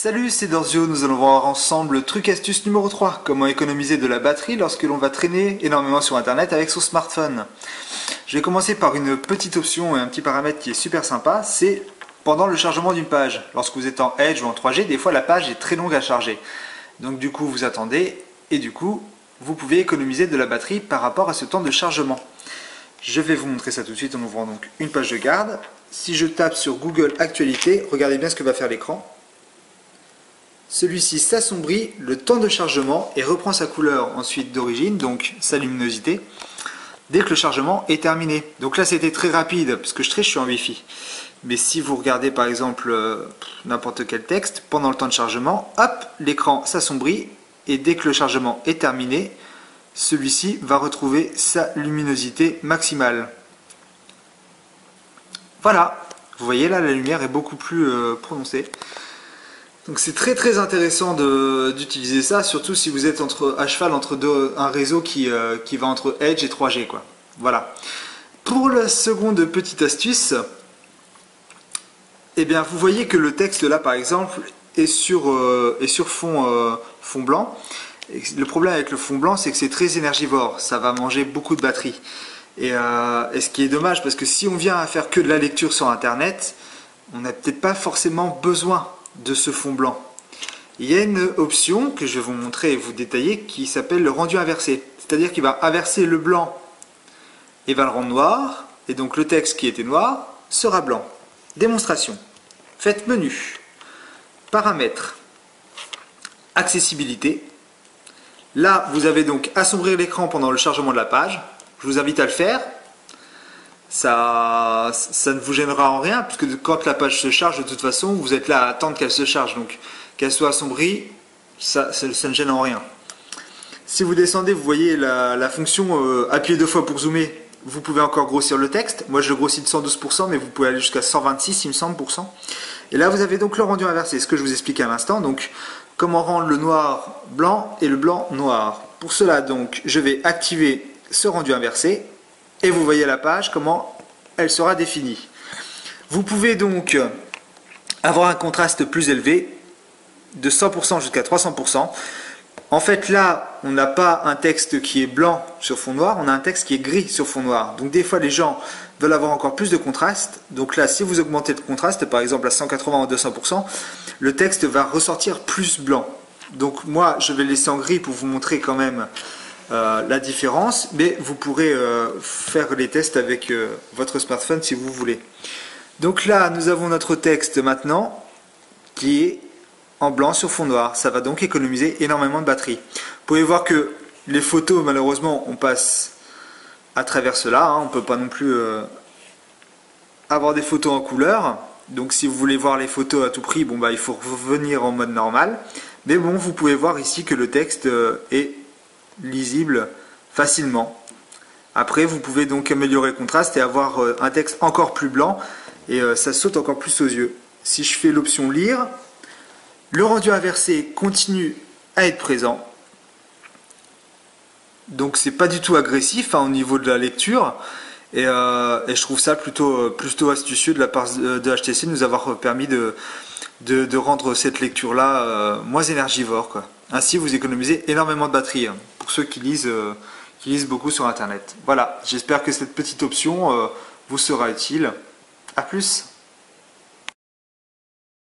Salut, c'est Dorzio, nous allons voir ensemble le truc astuce numéro 3, comment économiser de la batterie lorsque l'on va traîner énormément sur internet avec son smartphone. Je vais commencer par une petite option et un petit paramètre qui est super sympa, c'est pendant le chargement d'une page. Lorsque vous êtes en Edge ou en 3G, des fois la page est très longue à charger. Donc du coup vous attendez et du coup vous pouvez économiser de la batterie par rapport à ce temps de chargement. Je vais vous montrer ça tout de suite en ouvrant donc une page de garde. Si je tape sur Google Actualité, regardez bien ce que va faire l'écran. Celui-ci s'assombrit le temps de chargement et reprend sa couleur ensuite d'origine, donc sa luminosité, dès que le chargement est terminé. Donc là c'était très rapide, parce que je suis en Wi-Fi. Mais si vous regardez par exemple n'importe quel texte, pendant le temps de chargement, hop, l'écran s'assombrit, et dès que le chargement est terminé, celui-ci va retrouver sa luminosité maximale. Voilà, vous voyez là la lumière est beaucoup plus prononcée. Donc c'est très intéressant d'utiliser ça, surtout si vous êtes à cheval entre un réseau qui va entre Edge et 3G, quoi. Voilà. Pour la seconde petite astuce, eh bien vous voyez que le texte là par exemple est sur fond blanc. Et le problème avec le fond blanc, c'est que c'est très énergivore, ça va manger beaucoup de batterie. Et ce qui est dommage, parce que si on vient à faire que de la lecture sur internet, on n'a peut-être pas forcément besoin de ce fond blanc. Il y a une option que je vais vous montrer et vous détailler qui s'appelle le rendu inversé. C'est-à-dire qu'il va inverser le blanc et va le rendre noir, et donc le texte qui était noir sera blanc. Démonstration. Faites menu, paramètres, accessibilité. Là, vous avez donc assombrir l'écran pendant le chargement de la page. Je vous invite à le faire. Ça ne vous gênera en rien, puisque quand la page se charge, de toute façon, vous êtes là à attendre qu'elle se charge. Donc, qu'elle soit assombrie, ça ne gêne en rien. Si vous descendez, vous voyez la fonction appuyer 2 fois pour zoomer. Vous pouvez encore grossir le texte. Moi, je le grossis de 112%, mais vous pouvez aller jusqu'à 126, il me semble, %. Et là, vous avez donc le rendu inversé, ce que je vous expliquais à l'instant. Donc, comment rendre le noir blanc et le blanc noir. Pour cela, donc, je vais activer ce rendu inversé. Et vous voyez la page, comment elle sera définie. Vous pouvez donc avoir un contraste plus élevé, de 100% jusqu'à 300%. En fait là, on n'a pas un texte qui est blanc sur fond noir, on a un texte qui est gris sur fond noir. Donc des fois les gens veulent avoir encore plus de contraste. Donc là, si vous augmentez le contraste, par exemple à 180 ou 200%, le texte va ressortir plus blanc. Donc moi, je vais le laisser en gris pour vous montrer quand même la différence, mais vous pourrez faire les tests avec votre smartphone si vous voulez. Donc là, nous avons notre texte maintenant qui est en blanc sur fond noir. Ça va donc économiser énormément de batterie. Vous pouvez voir que les photos, malheureusement, on passe à travers cela. Hein. On ne peut pas non plus avoir des photos en couleur. Donc si vous voulez voir les photos à tout prix, bon, bah, il faut revenir en mode normal. Mais bon, vous pouvez voir ici que le texte est lisible facilement. Après, vous pouvez donc améliorer le contraste et avoir un texte encore plus blanc et ça saute encore plus aux yeux. Si je fais l'option lire, le rendu inversé continue à être présent. Donc c'est pas du tout agressif hein, au niveau de la lecture et je trouve ça plutôt astucieux de la part de HTC de nous avoir permis de rendre cette lecture là moins énergivore, quoi. Ainsi vous économisez énormément de batterie hein, pour ceux qui lisent beaucoup sur internet. Voilà, j'espère que cette petite option vous sera utile. A plus.